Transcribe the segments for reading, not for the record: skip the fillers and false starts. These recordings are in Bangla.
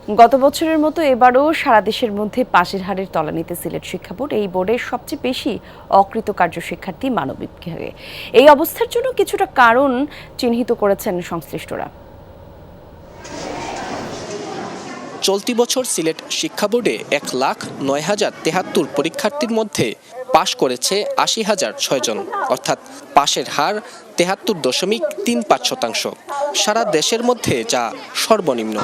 গত বছরের মতো এবারও সারা দেশের মধ্যে পাশের হারের তলানিতে সিলেট শিক্ষা বোর্ড। এই বোর্ডের সবচেয়ে বেশি অকৃতকার্য শিক্ষার্থী মানবিক বিভাগে। এই অবস্থার জন্য কিছুটা কারণ চিহ্নিত করেছেন সংশ্লিষ্টরা। চলতি বছর সিলেট শিক্ষা বোর্ডে 1,09,073 পরীক্ষার্থীর মধ্যে পাশ করেছে 80,006 জন, অর্থাৎ পাশের হার 73.35%। সারা দেশের মধ্যে যা সর্বনিম্ন।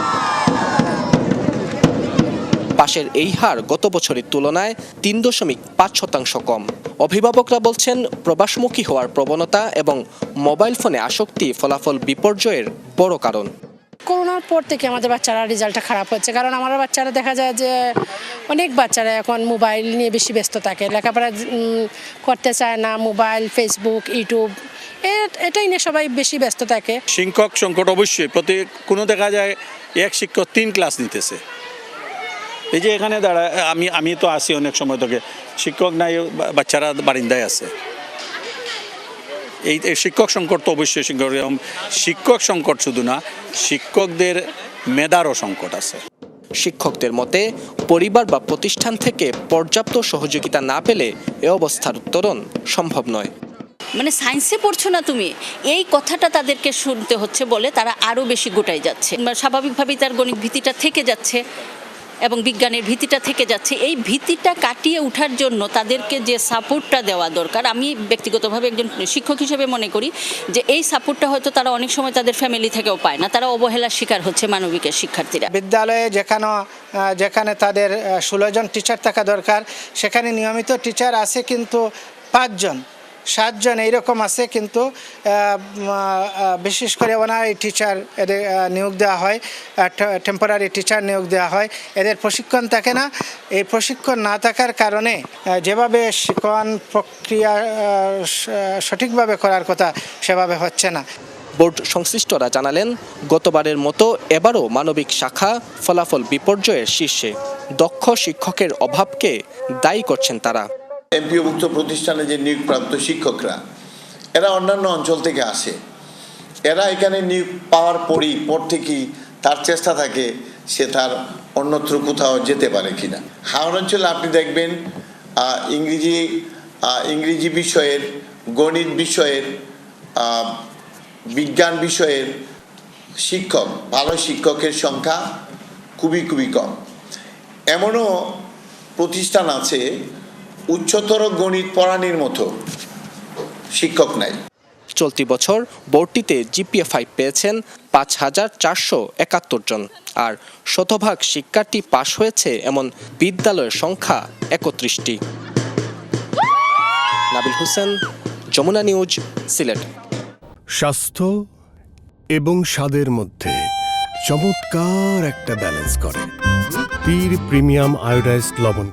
পাশের এই হার গত বছরের তুলনায় 3.5% কম। অভিভাবকরা বলছেন, প্রবাসমুখী হওয়ার প্রবণতা এবং মোবাইল ফোনে আসক্তি ফলাফল বিপর্যয়ের বড় কারণ। করোনার পর থেকে আমাদের বাচ্চারা রেজাল্টটা খারাপ হচ্ছে, কারণ আমার বাচ্চারা দেখা যায় যে অনেক বাচ্চারা এখন মোবাইল নিয়ে বেশি ব্যস্ত থাকে, লেখাপড়া করতে চায় না। মোবাইল, ফেসবুক, ইউটিউব এটাই নিয়ে সবাই বেশি ব্যস্ত থাকে। শিক্ষক সংকট অবশ্যই কোনো দেখা যায় এক শিক্ষক 3 ক্লাস নিতেছে। এই যে এখানে দাঁড়া আমি তো আসি অনেক সময় থেকে, শিক্ষক নাই, বাচ্চারা বারিন্দায় আছে। এই শিক্ষক সংকট তো অবশ্যই শিক্ষক সংকট শুধু না, শিক্ষকদের মেধারও সংকট আছে। শিক্ষকদের মতে, পরিবার বা প্রতিষ্ঠান থেকে পর্যাপ্ত সহযোগিতা না পেলে এ অবস্থার উত্তরণ সম্ভব নয়। মানে সায়েন্সে পড়ছো না তুমি, এই কথাটা তাদেরকে শুনতে হচ্ছে বলে তারা আরও বেশি গোটাই যাচ্ছে। স্বাভাবিকভাবেই তার গণিত ভীতিটা থেকে যাচ্ছে এবং বিজ্ঞানের ভীতিটা থেকে যাচ্ছে। এই ভীতিটা কাটিয়ে ওঠার জন্য তাদেরকে যে সাপোর্টটা দেওয়া দরকার, আমি ব্যক্তিগতভাবে একজন শিক্ষক হিসেবে মনে করি যে এই সাপোর্টটা হয়তো তারা অনেক সময় তাদের ফ্যামিলি থেকেও পায় না। তারা অবহেলার শিকার হচ্ছে মানবিকের শিক্ষার্থীরা। বিদ্যালয়ে যেখানে তাদের 16 জন টিচার থাকা দরকার, সেখানে নিয়মিত টিচার আছে কিন্তু 5 জন 7 জন এইরকম আছে, কিন্তু বিশেষ করে অনারারি টিচার এদের নিয়োগ দেওয়া হয়, টেম্পোরারি টিচার নিয়োগ দেওয়া হয়। এদের প্রশিক্ষণ থাকে না। এই প্রশিক্ষণ না থাকার কারণে যেভাবে শিক্ষণ প্রক্রিয়া সঠিকভাবে করার কথা সেভাবে হচ্ছে না। বোর্ড সংশ্লিষ্টরা জানালেন, গতবারের মতো এবারও মানবিক শাখা ফলাফল বিপর্যয়ের শীর্ষে। দক্ষ শিক্ষকের অভাবকে দায়ী করছেন তারা। এমপিওভুক্ত প্রতিষ্ঠানে যে নিয়োগপ্রাপ্ত শিক্ষকরা, এরা অন্যান্য অঞ্চল থেকে আসে। এরা এখানে নিয়োগ পাওয়ার পর থেকেই তার চেষ্টা থাকে সে তার অন্যত্র কোথাও যেতে পারে কিনা। হাওড় অঞ্চলে আপনি দেখবেন ইংরেজি বিষয়ের, গণিত বিষয়ের, বিজ্ঞান বিষয়ের শিক্ষক, ভালো শিক্ষকের সংখ্যা খুবই কম। এমনও প্রতিষ্ঠান আছে উচ্চতর গণিত পড়ানোর মতো শিক্ষক নাই। চলতি বছর বোর্ডটিতে জিপিএ 5 পেয়েছেন 5,471 জন, আর শতভাগ শিক্ষার্থী পাশ হয়েছে এমন বিদ্যালয়ের সংখ্যা 31টি। নাবিল হোসেন, যমুনা নিউজ, সিলেট। স্বাস্থ্য এবং স্বাদের মধ্যে চমৎকার একটা ব্যালেন্স করে পীর প্রিমিয়াম আয়োডাইজড লবণ।